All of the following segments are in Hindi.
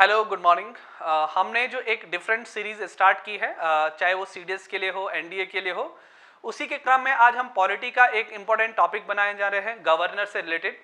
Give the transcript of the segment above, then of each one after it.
Hello, good morning. हमने जो एक डिफरेंट सीरीज स्टार्ट की है, चाहे वो सीडीएस के लिए हो, एनडीए के लिए हो, उसी के क्रम में आज हम पॉलिटी का एक इम्पॉर्टेंट टॉपिक बनाए जा रहे हैं, गवर्नर से रिलेटेड।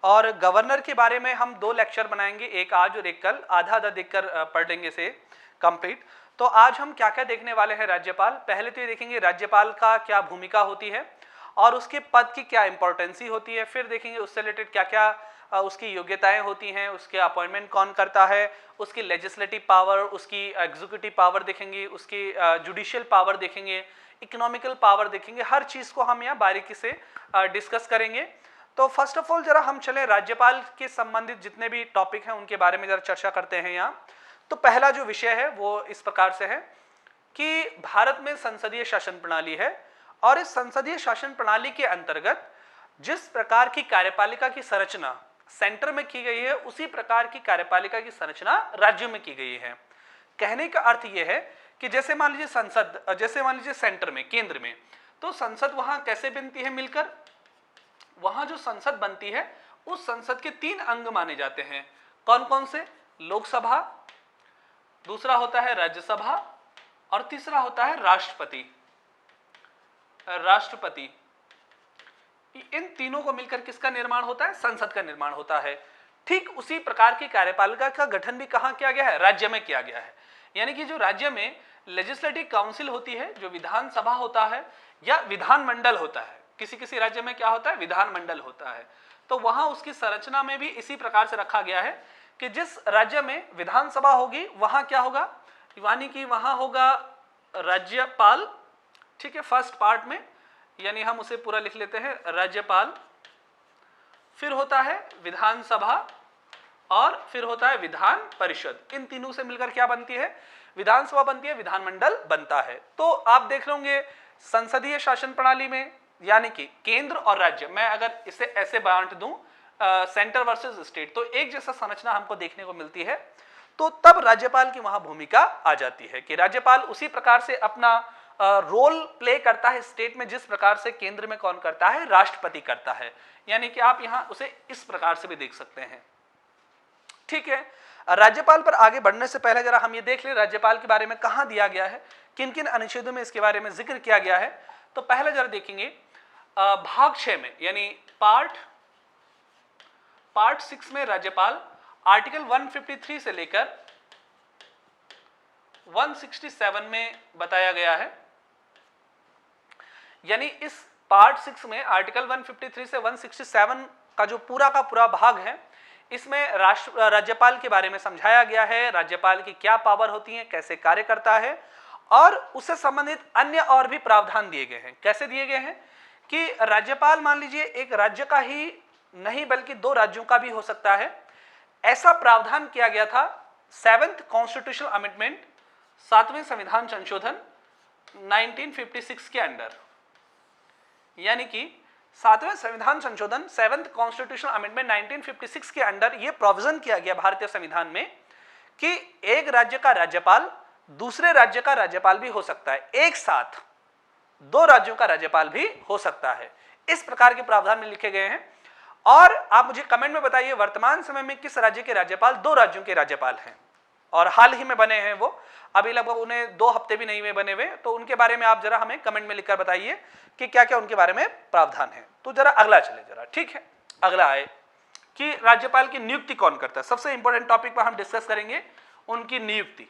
और गवर्नर के बारे में हम 2 लेक्चर बनाएंगे, एक आज और एक कल, आधा आधा देखकर पढ़ लेंगे से कंप्लीट। तो आज हम क्या क्या देखने वाले हैं राज्यपाल। पहले तो ये देखेंगे राज्यपाल का क्या भूमिका होती है और उसके पद की क्या इंपॉर्टेंसी होती है। फिर देखेंगे उससे रिलेटेड क्या क्या उसकी योग्यताएं होती हैं, उसके अपॉइंटमेंट कौन करता है, उसकी लेजिस्लेटिव पावर, उसकी एग्जीक्यूटिव पावर देखेंगे, उसकी जुडिशियल पावर देखेंगे, इकोनॉमिकल पावर देखेंगे। हर चीज़ को हम यहाँ बारीकी से डिस्कस करेंगे। तो फर्स्ट ऑफ ऑल जरा हम चले राज्यपाल के संबंधित जितने भी टॉपिक हैं उनके बारे में जरा चर्चा करते हैं यहाँ। तो पहला जो विषय है वो इस प्रकार से है कि भारत में संसदीय शासन प्रणाली है और इस संसदीय शासन प्रणाली के अंतर्गत जिस प्रकार की कार्यपालिका की संरचना सेंटर में की गई है, उसी प्रकार की कार्यपालिका की संरचना राज्यों में की गई है। कहने का अर्थ यह है कि जैसे मान लीजिए सेंटर में, केंद्र में, तो संसद वहां कैसे बनती है मिलकर। वहां जो संसद बनती है उस संसद के 3 अंग माने जाते हैं। कौन कौन से? लोकसभा, दूसरा होता है राज्यसभा और तीसरा होता है राष्ट्रपति। इन तीनों को मिलकर किसका निर्माण होता है? संसद का निर्माण होता है। ठीक उसी प्रकार की कार्यपालिका का गठन भी कहां किया गया है? राज्य में किया गया है। यानी कि जो राज्य में लेजिस्लेटिव काउंसिल होती है, जो विधानसभा होता है या विधानमंडल होता है, किसी किसी राज्य में क्या होता है? विधानमंडल होता है। तो वहां उसकी संरचना में भी इसी प्रकार से रखा गया है कि जिस राज्य में विधानसभा होगी वहां क्या होगा? यानी कि वहां होगा राज्यपाल। ठीक है, फर्स्ट पार्ट में, यानी हम उसे पूरा लिख लेते हैं, राज्यपाल। फिर होता है विधानसभा और फिर होता है विधान परिषद। इन तीनों से मिलकर क्या बनती है? विधानसभा बनती है, विधानमंडल बनता है। तो आप देख लोगे संसदीय शासन प्रणाली में, यानी कि केंद्र और राज्य, मैं अगर इसे ऐसे बांट दूं सेंटर वर्सेस स्टेट, तो एक जैसा संरचना हमको देखने को मिलती है। तो तब राज्यपाल की वहां भूमिका आ जाती है कि राज्यपाल उसी प्रकार से अपना रोल प्ले करता है स्टेट में जिस प्रकार से केंद्र में कौन करता है? राष्ट्रपति करता है। यानी कि आप यहां उसे इस प्रकार से भी देख सकते हैं। ठीक है, राज्यपाल पर आगे बढ़ने से पहले जरा हम ये देख ले राज्यपाल के बारे में कहां दिया गया है, किन किन अनुच्छेदों में इसके बारे में जिक्र किया गया है। तो पहले जरा देखेंगे भाग 6 में, यानी पार्ट 6 में राज्यपाल आर्टिकल 153 से लेकर 167 में बताया गया है। यानी इस पार्ट 6 में आर्टिकल 153 से 167 का जो पूरा का पूरा भाग है, इसमें राज्यपाल के बारे में समझाया गया है, राज्यपाल की क्या पावर होती है, कैसे कार्य करता है, और उससे संबंधित अन्य और भी प्रावधान दिए गए हैं। कैसे दिए गए हैं कि राज्यपाल मान लीजिए एक राज्य का ही नहीं बल्कि 2 राज्यों का भी हो सकता है। ऐसा प्रावधान किया गया था 7th कॉन्स्टिट्यूशनल अमेंडमेंट, 7वें संविधान संशोधन 1956 के अंडर। यानी कि 7वें संविधान संशोधन 7th कॉन्स्टिट्यूशनल अमेंडमेंट 1956 के अंडर यह प्रोविजन किया गया भारतीय संविधान में कि एक राज्य का राज्यपाल दूसरे राज्य का राज्यपाल भी हो सकता है, एक साथ 2 राज्यों का राज्यपाल भी हो सकता है। इस प्रकार के प्रावधान में लिखे गए हैं। और आप मुझे कमेंट में बताइए वर्तमान समय में किस राज्य के राज्यपाल 2 राज्यों के राज्यपाल हैं और हाल ही में बने हैं वो, अभी लगभग उन्हें 2 हफ्ते भी नहीं हुए बने हुए। तो उनके बारे में आप जरा हमें कमेंट में लिखकर बताइए कि क्या क्या उनके बारे में प्रावधान है। तो जरा अगला चले जरा। ठीक है, अगला आए कि राज्यपाल की नियुक्ति कौन करता है। सबसे इंपॉर्टेंट टॉपिक पर हम डिस्कस करेंगे उनकी नियुक्ति,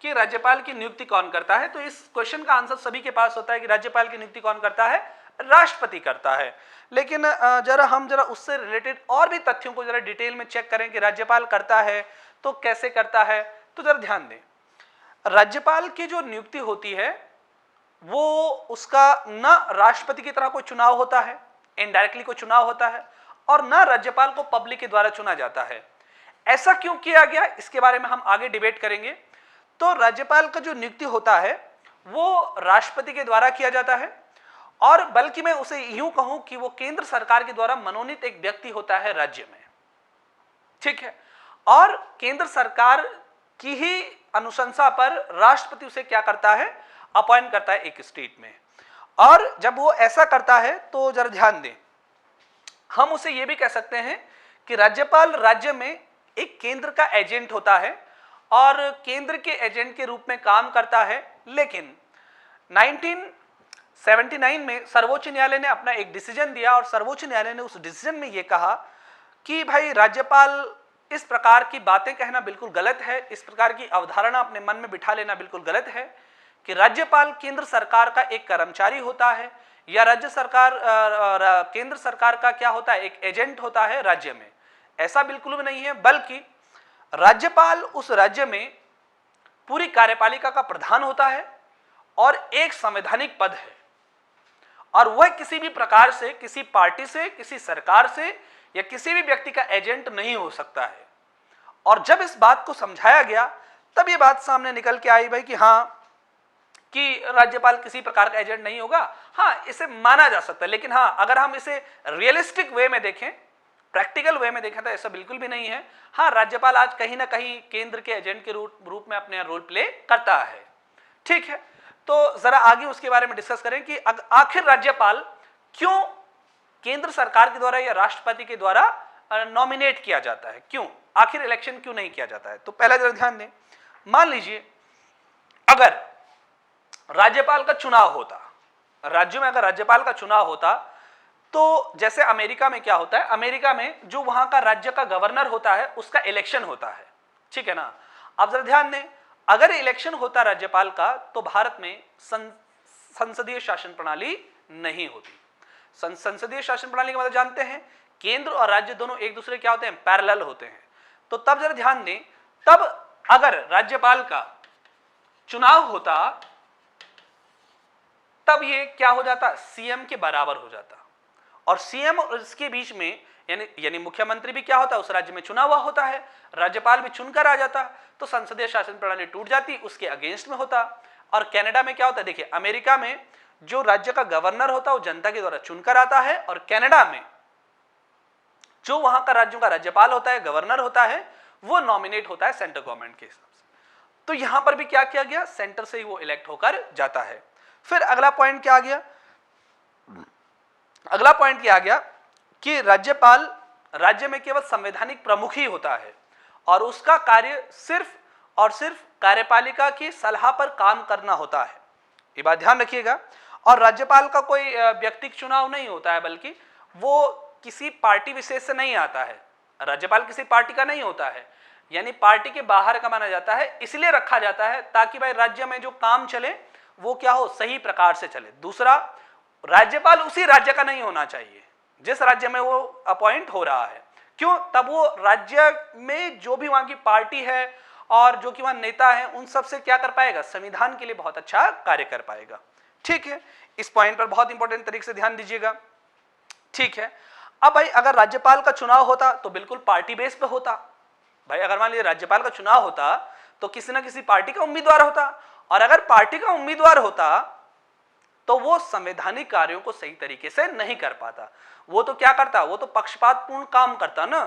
कि राज्यपाल की नियुक्ति कौन करता है। तो इस क्वेश्चन का आंसर सभी के पास होता है कि राज्यपाल की नियुक्ति कौन करता है? राष्ट्रपति करता है। लेकिन हम जरा उससे रिलेटेड और भी तथ्यों को जरा डिटेल में चेक करें कि राज्यपाल करता है तो कैसे करता है। तो जरा ध्यान दें, राज्यपाल की जो नियुक्ति होती है वो उसका न राष्ट्रपति की तरह कोई चुनाव होता है, इनडायरेक्टली कोई चुनाव होता है, और न राज्यपाल को पब्लिक के द्वारा चुना जाता है। ऐसा क्यों किया गया, इसके बारे में हम आगे डिबेट करेंगे। तो राज्यपाल का जो नियुक्ति होता है वो राष्ट्रपति के द्वारा किया जाता है, और बल्कि मैं उसे यूं कहूं कि वो केंद्र सरकार के द्वारा मनोनीत एक व्यक्ति होता है राज्य में। ठीक है, और केंद्र सरकार की ही अनुशंसा पर राष्ट्रपति उसे क्या करता है? अपॉइंट करता है एक स्टेट में। और जब वो ऐसा करता है तो जरा ध्यान दें, हम उसे ये भी कह सकते हैं कि राज्यपाल राज्य में एक केंद्र का एजेंट होता है और केंद्र के एजेंट के रूप में काम करता है। लेकिन 1979 में सर्वोच्च न्यायालय ने अपना एक डिसीजन दिया और सर्वोच्च न्यायालय ने उस डिसीजन में यह कहा कि भाई राज्यपाल इस प्रकार की बातें कहना बिल्कुल गलत है, इस प्रकार की अवधारणा अपने मन में बिठा लेना बिल्कुल गलत है कि राज्यपाल केंद्र सरकार का एक कर्मचारी होता है या राज्य सरकार केंद्र सरकार का क्या होता है, एक एजेंट होता है राज्य में। ऐसा बिल्कुल भी नहीं है, बल्कि राज्यपाल उस राज्य में पूरी कार्यपालिका का प्रधान होता है और एक संवैधानिक पद है और वह किसी भी प्रकार से, किसी पार्टी से, किसी सरकार से या किसी भी व्यक्ति का एजेंट नहीं हो सकता है। और जब इस बात को समझाया गया तब ये बात सामने निकल के आई भाई कि हाँ, कि राज्यपाल किसी प्रकार का एजेंट नहीं होगा। हाँ, इसे माना जा सकता है, लेकिन हाँ, अगर हम इसे रियलिस्टिक वे में देखें, प्रैक्टिकल वे में देखें तो ऐसा बिल्कुल भी नहीं है। हाँ, राज्यपाल आज कहीं ना कहीं केंद्र के एजेंट के रूप में अपने रोल प्ले करता है। ठीक है, तो जरा आगे उसके बारे में डिस्कस करें कि आखिर राज्यपाल क्यों केंद्र सरकार के द्वारा या राष्ट्रपति के द्वारा नॉमिनेट किया जाता है, क्यों, आखिर इलेक्शन क्यों नहीं किया जाता है। तो पहला जरा ध्यान दें, मान लीजिए अगर राज्यपाल का चुनाव होता, राज्य में अगर राज्यपाल का चुनाव होता तो जैसे अमेरिका में क्या होता है, अमेरिका में जो वहां का राज्य का गवर्नर होता है उसका इलेक्शन होता है। ठीक है ना। अब जरा ध्यान दें, अगर इलेक्शन होता राज्यपाल का तो भारत में संसदीय शासन प्रणाली नहीं होती। संसदीय शासन प्रणाली का मतलब जानते हैं, केंद्र और राज्य दोनों एक दूसरे क्या होते हैं, पैरेलल होते हैं। तो तब जरा ध्यान दें, तब अगर राज्यपाल का चुनाव होता तब ये क्या हो जाता, सीएम के बराबर हो जाता। और सीएम और इसके बीच में यानी मुख्यमंत्री भी क्या होता है, उस राज्य में चुना हुआ होता है, राज्यपाल भी चुनकर आ जाता, तो संसदीय शासन प्रणाली टूट जाती, उसके अगेंस्ट में होता। और कनाडा में क्या होता है, देखिए अमेरिका में जो राज्य का गवर्नर होता है वो जनता के द्वारा चुनकर आता है, और कनाडा में जो वहां का राज्यों का राज्यपाल होता है, गवर्नर होता है, वो नॉमिनेट होता है सेंट्रल गवर्नमेंट के हिसाब से। तो यहां पर भी क्या किया गया, सेंटर से ही वो इलेक्ट होकर जाता है। फिर अगला पॉइंट क्या आ गया, अगला पॉइंट क्या आ गया कि राज्यपाल राज्य में केवल संवैधानिक प्रमुख ही होता है और उसका कार्य सिर्फ और सिर्फ कार्यपालिका की सलाह पर काम करना होता है। ये बात ध्यान रखिएगा। और राज्यपाल का कोई व्यक्तिगत चुनाव नहीं होता है, बल्कि वो किसी पार्टी विशेष से नहीं आता है। राज्यपाल किसी पार्टी का नहीं होता है, यानी पार्टी के बाहर का माना जाता है, इसलिए रखा जाता है ताकि भाई राज्य में जो काम चले वो क्या हो, सही प्रकार से चले। दूसरा, राज्यपाल उसी राज्य का नहीं होना चाहिए जिस राज्य में वो अपॉइंट हो रहा है। क्यों, तब वो राज्य में जो भी वहां की पार्टी है और जो कि वहां नेता है उन सब से क्या कर पाएगा, संविधान के लिए बहुत अच्छा कार्य कर पाएगा। ठीक है, इस पॉइंट पर बहुत इंपॉर्टेंट तरीके से ध्यान दीजिएगा। ठीक है, अब भाई अगर राज्यपाल का चुनाव होता तो बिल्कुल पार्टी बेस पे होता। भाई अगर मान लीजिए राज्यपाल का चुनाव होता तो किसी ना किसी पार्टी का उम्मीदवार होता, और अगर पार्टी का उम्मीदवार होता तो वो संवैधानिक कार्यों को सही तरीके से नहीं कर पाता। वो तो क्या करता, वो तो पक्षपातपूर्ण काम करता ना।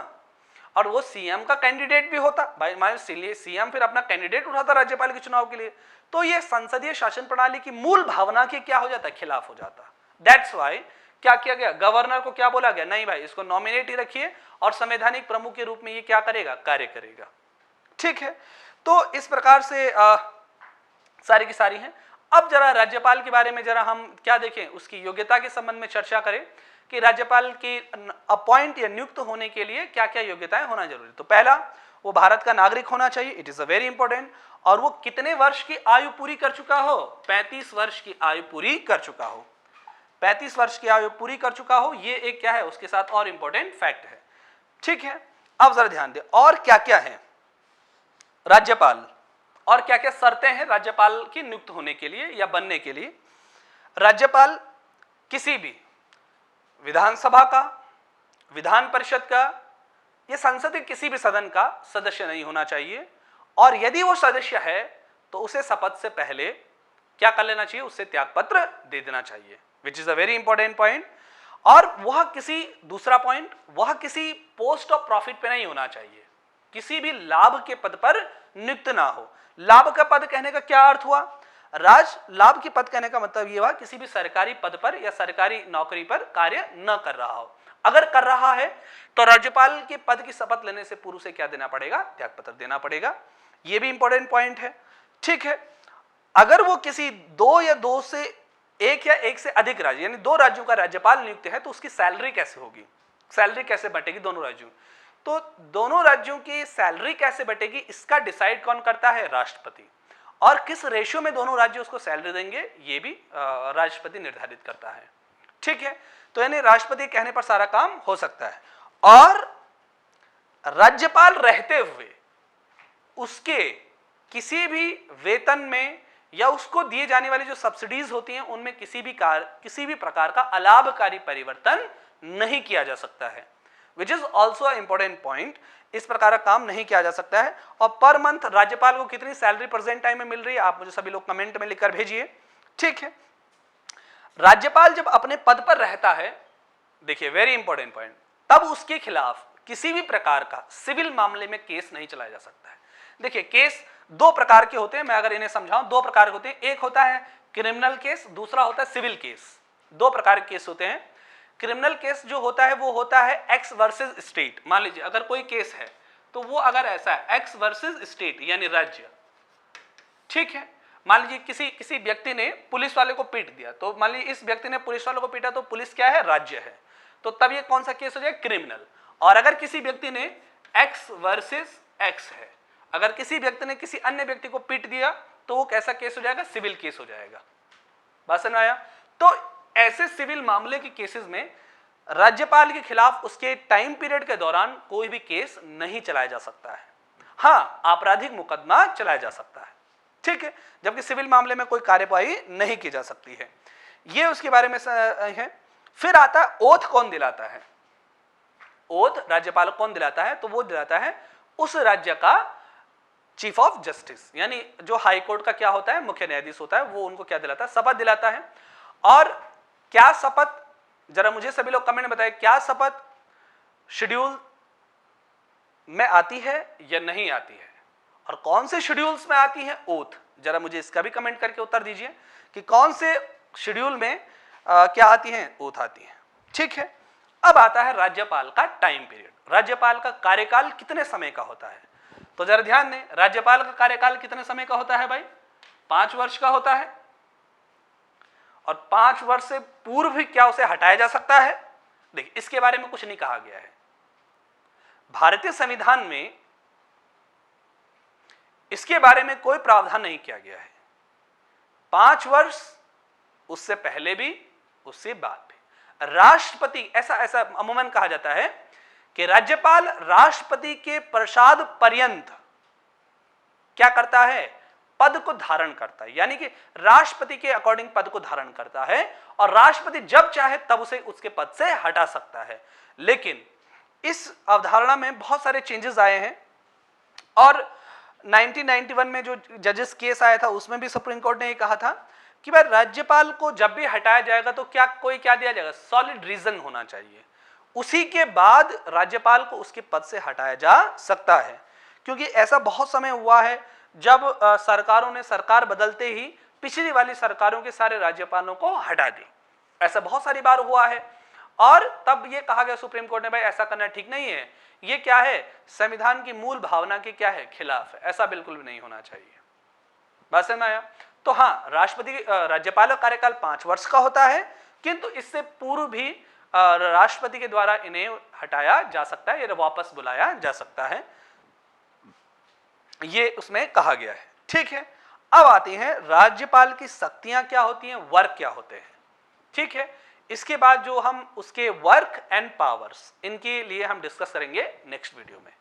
और वो सीएम का कैंडिडेट भी होता, भाई मान लीजिए सीएम फिर अपना कैंडिडेट उठाता राज्यपाल के चुनाव के लिए, तो ये संसदीय शासन प्रणाली की मूल भावना के क्या हो जाता, खिलाफ हो जाता। दैट्स वाई क्या किया गया, गवर्नर को क्या बोला गया, नहीं भाई इसको नॉमिनेट ही रखिए और संवैधानिक प्रमुख के रूप में ये क्या करेगा, कार्य करेगा। ठीक है, तो इस प्रकार से सारी की सारी हैं। अब जरा राज्यपाल के बारे में जरा हम क्या देखें, उसकी योग्यता के संबंध में चर्चा करें कि राज्यपाल की अपॉइंट या नियुक्त होने के लिए क्या क्या योग्यताएं होना जरूरी। तो पहला, वो भारत का नागरिक होना चाहिए, it is a very important. और वो कितने वर्ष की आयु पूरी कर चुका हो, 35 वर्ष की आयु पूरी कर चुका हो, 35 वर्ष की आयु पूरी कर चुका हो, ये एक क्या है उसके साथ और इंपॉर्टेंट फैक्ट है। ठीक है, अब जरा ध्यान दें और क्या क्या है राज्यपाल, और क्या क्या शर्तें हैं राज्यपाल की नियुक्त होने के लिए या बनने के लिए। राज्यपाल किसी भी विधानसभा का, विधान परिषद का या संसद के किसी भी सदन का सदस्य नहीं होना चाहिए, और यदि वो सदस्य है तो उसे शपथ से पहले क्या कर लेना चाहिए, उससे त्यागपत्र दे देना चाहिए, which is a very important point. और वह किसी, दूसरा पॉइंट, वह किसी पोस्ट ऑफ प्रॉफिट पे नहीं होना चाहिए, किसी भी लाभ के पद पर नियुक्त ना हो। लाभ का पद कहने का क्या अर्थ हुआ, राज लाभ के पद कहने का मतलब यह हुआ किसी भी सरकारी पद पर या सरकारी नौकरी पर कार्य न कर रहा हो। अगर कर रहा है तो राज्यपाल के पद की शपथ लेने से पूर्व से क्या देना पड़ेगा, त्यागपत्र देना पड़ेगा। यह भी इंपॉर्टेंट पॉइंट है। ठीक है, अगर वो किसी दो या दो से एक या एक से अधिक राज्य यानी दो राज्यों का राज्यपाल नियुक्त है तो उसकी सैलरी कैसे होगी, सैलरी कैसे बटेगी दोनों राज्यों, तो दोनों राज्यों की सैलरी कैसे बटेगी इसका डिसाइड कौन करता है, राष्ट्रपति। और किस रेशियो में दोनों राज्य उसको सैलरी देंगे ये भी राष्ट्रपति निर्धारित करता है। ठीक है, तो यानी राष्ट्रपति कहने पर सारा काम हो सकता है। और राज्यपाल रहते हुए उसके किसी भी वेतन में या उसको दिए जाने वाली जो सब्सिडीज होती हैं उनमें किसी भी प्रकार का अलाभकारी परिवर्तन नहीं किया जा सकता है, which is also important point. इस प्रकार का काम नहीं किया जा सकता है। और पर मंथ राज्यपाल को कितनी सैलरी प्रेजेंट टाइम में मिल रही है आप मुझे सभी लोग कमेंट में लिखकर भेजिए। ठीक है, राज्यपाल जब अपने पद पर रहता है, देखिए वेरी इंपॉर्टेंट पॉइंट, तब उसके खिलाफ किसी भी प्रकार का सिविल मामले में केस नहीं चलाया जा सकता है। देखिए केस दो प्रकार के होते हैं, मैं अगर इन्हें समझाऊं दो प्रकार के होते हैं, एक होता है क्रिमिनल केस, दूसरा होता है सिविल केस। दो प्रकार के केस होते हैं। क्रिमिनल केस जो होता है वो होता है एक्स वर्सेस स्टेट। मान लीजिए अगर कोई केस है तो वो अगर ऐसा है एक्स वर्सेस स्टेट यानी राज्य। ठीक है, मान लीजिए किसी व्यक्ति ने पुलिस वाले को पीट दिया, तो मान लीजिए इस व्यक्ति ने पुलिस वाले को पीटा तो पुलिस क्या है, राज्य है, तो तब ये कौन सा केस हो जाएगा, क्रिमिनल। और अगर किसी व्यक्ति ने एक्स वर्सेस एक्स है, अगर किसी व्यक्ति ने किसी अन्य व्यक्ति को पीट दिया तो वो कैसा केस हो जाएगा, सिविल केस हो जाएगा। बात समझ में आया? तो ऐसे सिविल मामले के केसेस में राज्यपाल के खिलाफ उसके टाइम पीरियड के दौरान कोई भी केस नहीं चलाया जा सकता है। हाँ, आपराधिक मुकदमा चलाया जा सकता है। ठीक है, जबकि सिविल मामले में कोई कार्यवाही नहीं की जा सकती है। ये उसके बारे में है। फिर आता है ओथ कौन दिलाता है। ओथ राज्यपाल कौन दिलाता है, तो वो दिलाता है उस राज्य का चीफ ऑफ जस्टिस, यानी जो हाई कोर्ट का क्या होता है, मुख्य न्यायाधीश होता है, वो उनको क्या दिलाता है, शपथ दिलाता है। और क्या शपथ, जरा मुझे सभी लोग कमेंट में बताएं, क्या शपथ शेड्यूल में आती है या नहीं आती है, और कौन से शेड्यूल्स में आती है ओथ। जरा मुझे इसका भी कमेंट करके उत्तर दीजिए कि कौन से शेड्यूल में क्या आती है, ओथ आती है। ठीक है, अब आता है राज्यपाल का टाइम पीरियड। राज्यपाल का कार्यकाल कितने समय का होता है, तो जरा ध्यान दें, राज्यपाल का कार्यकाल कितने समय का होता है भाई, 5 वर्ष का होता है। और 5 वर्ष से पूर्व भी क्या उसे हटाया जा सकता है, देखिए इसके बारे में कुछ नहीं कहा गया है भारतीय संविधान में, इसके बारे में कोई प्रावधान नहीं किया गया है। 5 वर्ष, उससे पहले भी उससे बाद भी। राष्ट्रपति, ऐसा अमूमन कहा जाता है कि राज्यपाल राष्ट्रपति के प्रसाद पर्यंत क्या करता है, पद को धारण करता है, यानी कि राष्ट्रपति के अकॉर्डिंग पद को धारण करता है, और राष्ट्रपति जब चाहे तब उसे उसके पद से हटा सकता है। लेकिन इस अवधारणा में बहुत सारे चेंजेस आए हैं, और 1991 में जो जजेस केस आया था उसमें भी सुप्रीम कोर्ट ने ये कहा था कि भाई राज्यपाल को जब भी हटाया जाएगा तो क्या दिया जाएगा, सॉलिड रीजन होना चाहिए, उसी के बाद राज्यपाल को उसके पद से हटाया जा सकता है। क्योंकि ऐसा बहुत समय हुआ है जब सरकारों ने सरकार बदलते ही पिछली वाली सरकारों के सारे राज्यपालों को हटा दी, ऐसा बहुत सारी बार हुआ है। और तब ये कहा गया सुप्रीम कोर्ट ने, भाई ऐसा करना ठीक नहीं है, ये क्या है, संविधान की मूल भावना के क्या है, खिलाफ है, ऐसा बिल्कुल भी नहीं होना चाहिए। बात समझ में आया? तो हाँ, राज्यपाल का कार्यकाल 5 वर्ष का होता है, किंतु इससे पूर्व भी राष्ट्रपति के द्वारा इन्हें हटाया जा सकता है, या वापस बुलाया जा सकता है, ये उसमें कहा गया है। ठीक है, अब आती हैं राज्यपाल की शक्तियां क्या होती हैं, वर्क क्या होते हैं। ठीक है, इसके बाद जो हम उसके वर्क एंड पावर्स, इनके लिए हम डिस्कस करेंगे नेक्स्ट वीडियो में।